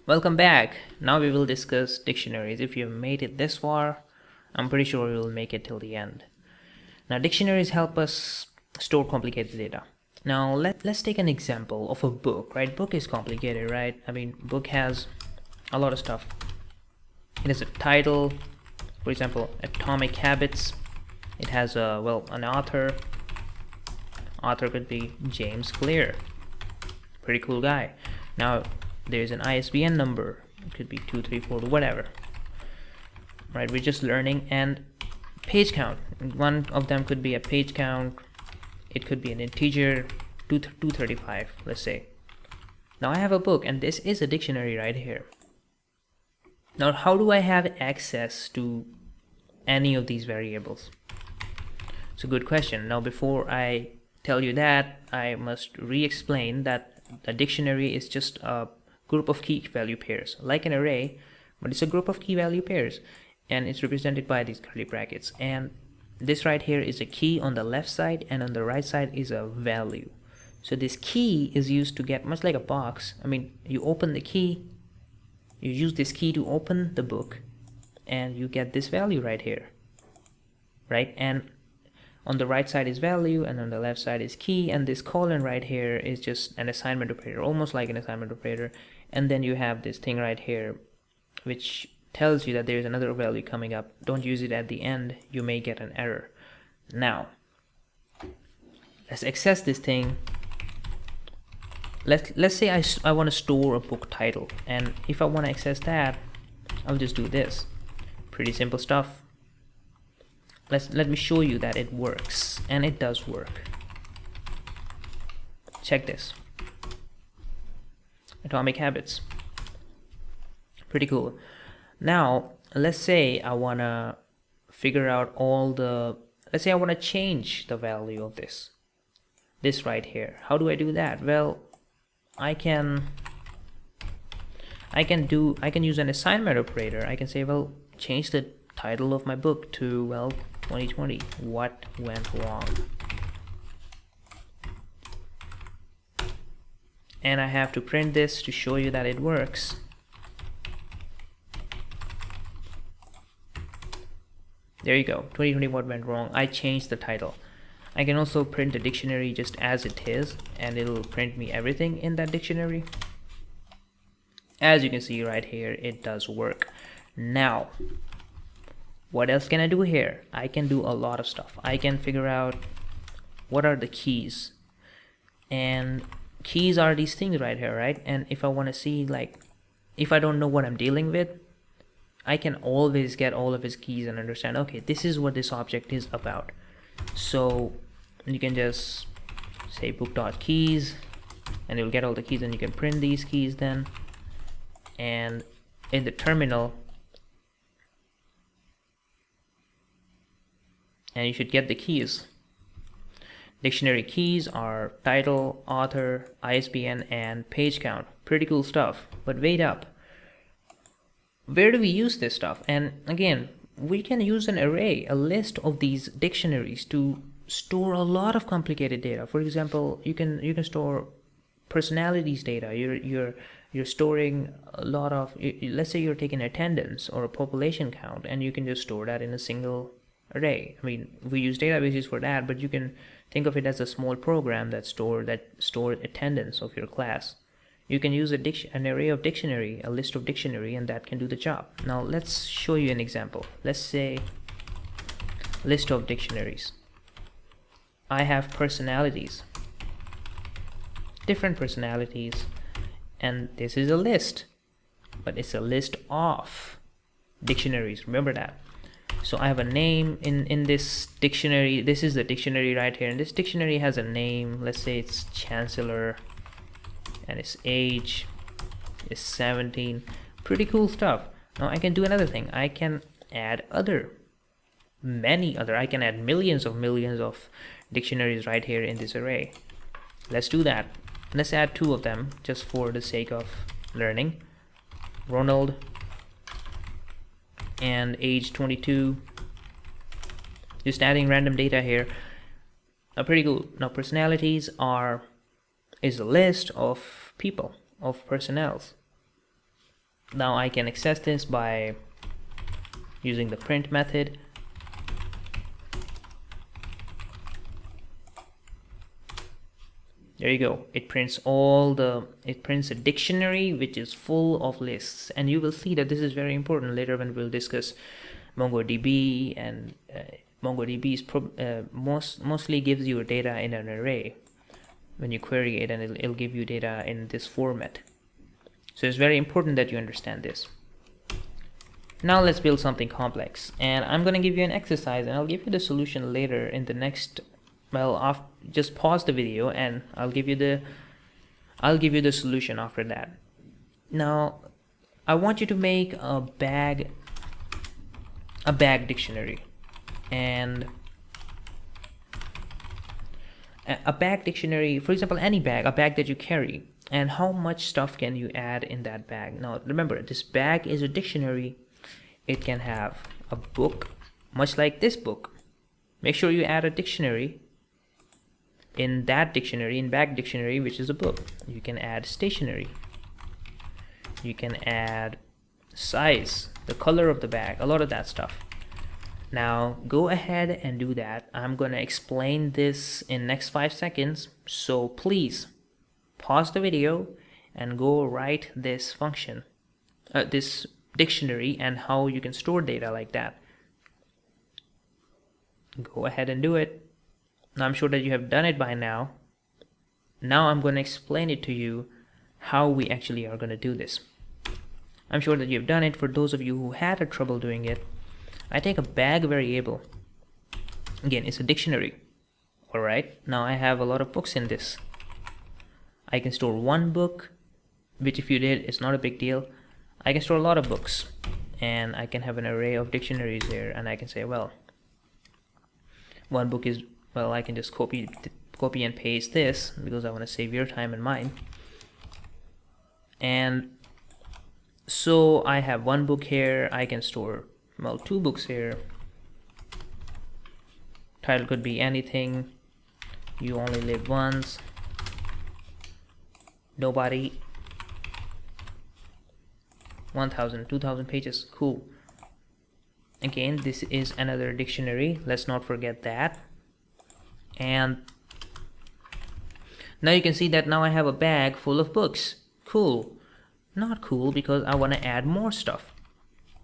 Welcome back. Now we will discuss dictionaries. If you've made it this far, I'm pretty sure we will make it till the end. Now, dictionaries help us store complicated data. Now, let's take an example of a book, right? Book is complicated, right? I mean, book has a lot of stuff. It has a title, for example, Atomic Habits. It has an author. Author could be James Clear. Pretty cool guy. Now, there's an ISBN number. It could be 234, whatever. Right, we're just learning. And page count. One of them could be a page count. It could be an integer, 235, let's say. Now I have a book, and this is a dictionary right here. Now, how do I have access to any of these variables? It's a good question. Now, before I tell you that, I must re-explain that a dictionary is just a group of key value pairs, like an array, but it's a group of key value pairs, and it's represented by these curly brackets. And this right here is a key on the left side, and on the right side is a value. So this key is used to get, much like a box. I mean, you open the key, you use this key to open the book, and you get this value right here, right? And on the right side is value, and on the left side is key, and this colon right here is just an assignment operator, almost like an assignment operator. And then you have this thing right here which tells you that there's another value coming up. Don't use it at the end, you may get an error. Now let's access this thing. Let's say I want to store a book title, and if I want to access that, I'll just do this. Pretty simple stuff. Let me show you that it works, and it does work. Check this. Atomic Habits. Pretty cool. Now, let's say I want to figure out let's say I want to change the value of this right here. How do I do that? Well, I can use an assignment operator. I can say, well, change the title of my book to, well, 2020, what went wrong? And I have to print this to show you that it works. There you go, 2020, what went wrong? I changed the title. I can also print the dictionary just as it is, and it'll print me everything in that dictionary. As you can see right here, it does work. Now, what else can I do here? I can do a lot of stuff. I can figure out what are the keys, and keys are these things right here, right? And if I want to see, like, if I don't know what I'm dealing with, I can always get all of his keys and understand, okay, this is what this object is about. So you can just say book.keys, and you'll get all the keys, and you can print these keys then. And in the terminal, and you should get the keys. Dictionary keys are title, author, ISBN, and page count. Pretty cool stuff. But wait up. Where do we use this stuff? And again, we can use an array, a list of these dictionaries to store a lot of complicated data. For example, you can store personalities data. You're storing a lot of, let's say you're taking attendance or a population count, and you can just store that in a single array. I mean, we use databases for that, but you can think of it as a small program that stored attendance of your class. You can use an array of dictionary, a list of dictionary, and that can do the job. Now let's show you an example. Let's say list of dictionaries. I have personalities, different personalities, and this is a list, but it's a list of dictionaries. Remember that. So I have a name in this dictionary. This is the dictionary right here, and this dictionary has a name. Let's say it's Chancellor, and its age is 17. Pretty cool stuff. Now I can do another thing. I can add I can add millions of dictionaries right here in this array. Let's do that. Let's add 2 of them just for the sake of learning. Ronald and age 22. Just adding random data here. Pretty cool. Now personalities is a list of people, of personnels. Now I can access this by using the print method. There you go. It prints a dictionary which is full of lists, and you will see that this is very important later when we'll discuss MongoDB. And MongoDB is mostly gives you data in an array when you query it, and it'll give you data in this format. So it's very important that you understand this. Now let's build something complex, and I'm going to give you an exercise, and I'll give you the solution later in the next. Well, just pause the video and I'll give you the solution after that. Now I want you to make a bag dictionary, and a bag dictionary, for example, any bag, a bag that you carry, and how much stuff can you add in that bag. Now remember, this bag is a dictionary. It can have a book, much like this book. Make sure you add a dictionary in that dictionary, in bag dictionary, which is a book. You can add stationery. You can add size, the color of the bag, a lot of that stuff. Now go ahead and do that. I'm gonna explain this in next 5 seconds, so please pause the video and go write this function, this dictionary, and how you can store data like that. Go ahead and do it. Now I'm sure that you have done it by now. Now I'm going to explain it to you how we actually are going to do this. I'm sure that you've done it. For those of you who had a trouble doing it, I take a bag variable. Again, it's a dictionary. Alright, now I have a lot of books in this. I can store one book, which if you did, it's not a big deal. I can store a lot of books, and I can have an array of dictionaries here, and I can say, well, one book is, well, I can just copy and paste this because I want to save your time and mine. And so I have one book here. I can store, well, 2 books here. Title could be anything. You only live once. Nobody. 1,000, 2,000 pages. Cool. Again, this is another dictionary. Let's not forget that. And now you can see that now I have a bag full of books. Cool. Not cool, because I want to add more stuff.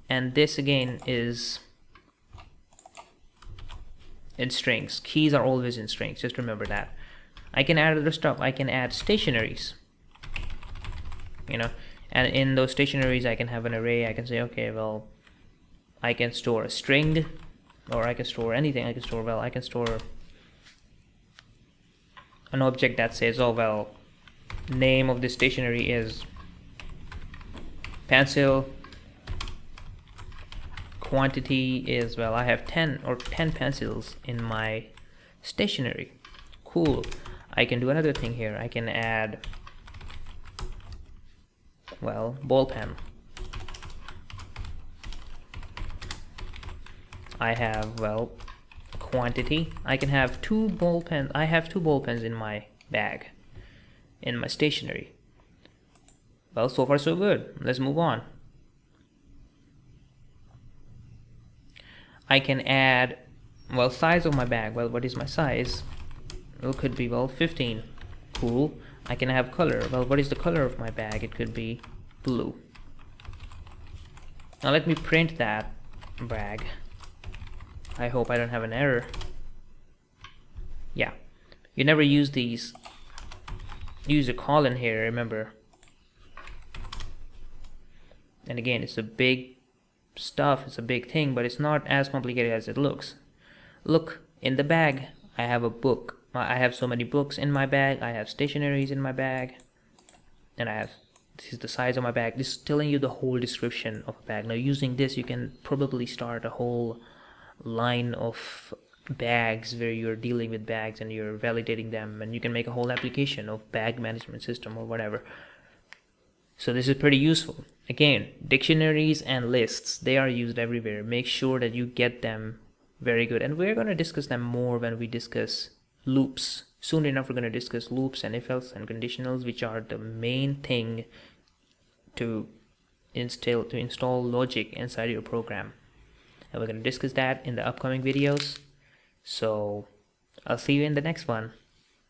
And this again is in strings. Keys are always in strings, just remember that. I can add other stuff. I can add stationaries, you know, and in those stationaries I can have an array. I can say, okay, well, I can store a string, or I can store anything. I can store, well, I can store an object that says, oh, well, name of this stationery is pencil. Quantity is, well, I have 10 pencils in my stationery. Cool. I can do another thing here. I can add, well, ball pen. I have, well, quantity. I can have 2 ball pens. I have 2 ball pens in my bag, in my stationery. Well, so far so good. Let's move on. I can add, well, size of my bag. Well, what is my size? Well, it could be, well, 15. Cool. I can have color. Well, what is the color of my bag? It could be blue. Now let me print that bag. I hope I don't have an error. Yeah, you never use these. Use a colon here, remember. And again, it's a big stuff, it's a big thing, but it's not as complicated as it looks. Look, in the bag, I have a book. I have so many books in my bag. I have stationaries in my bag. And I have, this is the size of my bag. This is telling you the whole description of a bag. Now using this, you can probably start a whole line of bags where you're dealing with bags and you're validating them, and you can make a whole application of bag management system or whatever. So this is pretty useful. Again, dictionaries and lists, they are used everywhere. Make sure that you get them very good, and we're going to discuss them more when we discuss loops. Soon enough we're going to discuss loops and if else and conditionals, which are the main thing to install logic inside your program, and we're going to discuss that in the upcoming videos. So I'll see you in the next one.